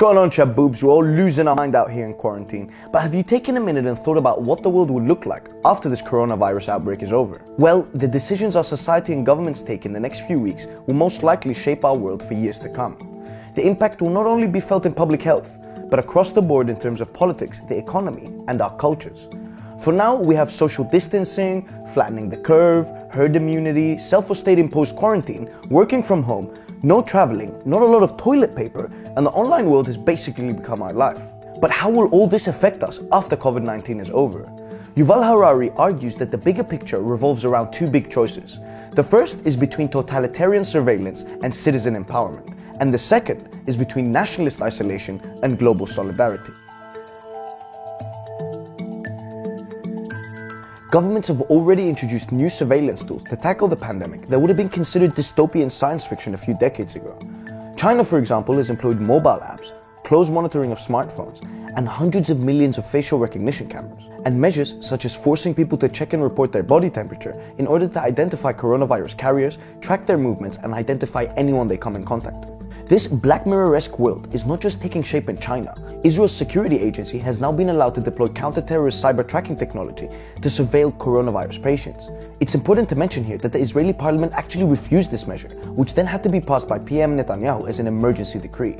going on, chat boobs? We're all losing our mind out here in quarantine. But have you taken a minute and thought about what the world would look like after this coronavirus outbreak is over? Well, the decisions our society and governments take in the next few weeks will most likely shape our world for years to come. The impact will not only be felt in public health, but across the board in terms of politics, the economy, and our cultures. For now, we have social distancing, flattening the curve, herd immunity, self or state-imposed quarantine, working from home, no traveling, not a lot of toilet paper, and the online world has basically become our life. But how will all this affect us after COVID-19 is over? Yuval Harari argues that the bigger picture revolves around two big choices. The first is between totalitarian surveillance and citizen empowerment, and the second is between nationalist isolation and global solidarity. Governments have already introduced new surveillance tools to tackle the pandemic that would have been considered dystopian science fiction a few decades ago. China, for example, has employed mobile apps, close monitoring of smartphones, and hundreds of millions of facial recognition cameras, and measures such as forcing people to check and report their body temperature in order to identify coronavirus carriers, track their movements, and identify anyone they come in contact with. This Black Mirror-esque world is not just taking shape in China. Israel's security agency has now been allowed to deploy counter-terrorist cyber tracking technology to surveil coronavirus patients. It's important to mention here that the Israeli parliament actually refused this measure, which then had to be passed by PM Netanyahu as an emergency decree.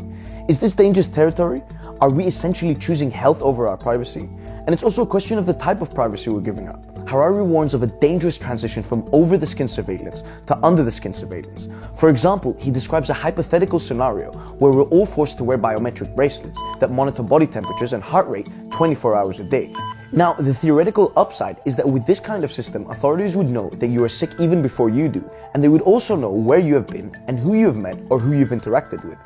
Is this dangerous territory? Are we essentially choosing health over our privacy? And it's also a question of the type of privacy we're giving up. Harari warns of a dangerous transition from over-the-skin surveillance to under-the-skin surveillance. For example, he describes a hypothetical scenario where we're all forced to wear biometric bracelets that monitor body temperatures and heart rate 24 hours a day. Now, the theoretical upside is that with this kind of system, authorities would know that you are sick even before you do, and they would also know where you have been and who you have met or who you've interacted with.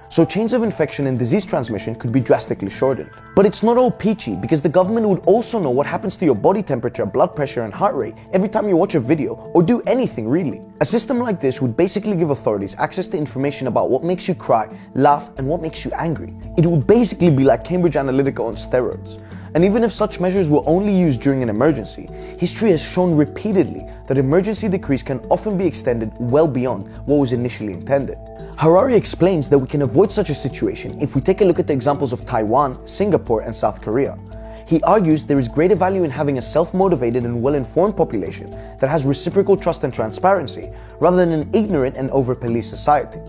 So chains of infection and disease transmission could be drastically shortened. But it's not all peachy, because the government would also know what happens to your body temperature, blood pressure, and heart rate every time you watch a video or do anything really. A system like this would basically give authorities access to information about what makes you cry, laugh, and what makes you angry. It would basically be like Cambridge Analytica on steroids. And even if such measures were only used during an emergency, history has shown repeatedly that emergency decrees can often be extended well beyond what was initially intended. Harari explains that we can avoid such a situation if we take a look at the examples of Taiwan, Singapore, and South Korea. He argues there is greater value in having a self-motivated and well-informed population that has reciprocal trust and transparency, rather than an ignorant and over-policed society.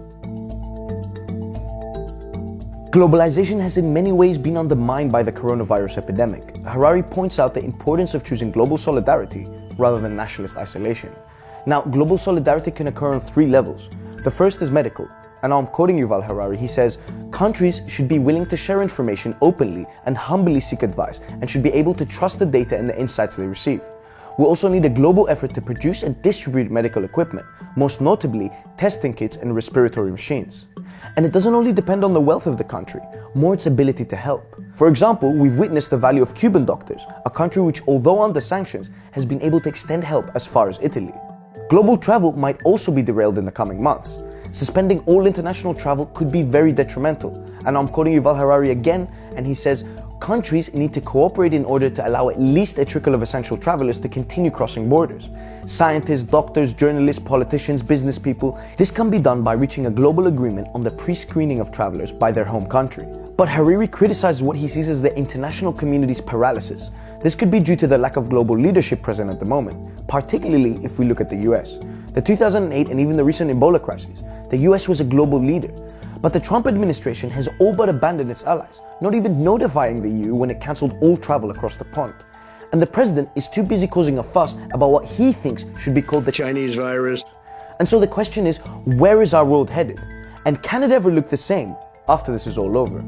Globalization has in many ways been undermined by the coronavirus epidemic. Harari points out the importance of choosing global solidarity rather than nationalist isolation. Now, global solidarity can occur on three levels. The first is medical, and I'm quoting Yuval Harari. He says, countries should be willing to share information openly and humbly seek advice, and should be able to trust the data and the insights they receive. We also need a global effort to produce and distribute medical equipment, most notably testing kits and respiratory machines. And it doesn't only depend on the wealth of the country, more its ability to help. For example, we've witnessed the value of Cuban doctors, a country which, although under sanctions, has been able to extend help as far as Italy. Global travel might also be derailed in the coming months. Suspending all international travel could be very detrimental. And I'm quoting Yuval Harari again, and he says, countries need to cooperate in order to allow at least a trickle of essential travelers to continue crossing borders. Scientists, doctors, journalists, politicians, business people. This can be done by reaching a global agreement on the pre-screening of travelers by their home country. But Harari criticizes what he sees as the international community's paralysis. This could be due to the lack of global leadership present at the moment, particularly if we look at the US. The 2008 and even the recent Ebola crises, the US was a global leader. But the Trump administration has all but abandoned its allies, not even notifying the EU when it cancelled all travel across the pond. And the president is too busy causing a fuss about what he thinks should be called the Chinese virus. And so the question is, where is our world headed? And can it ever look the same after this is all over?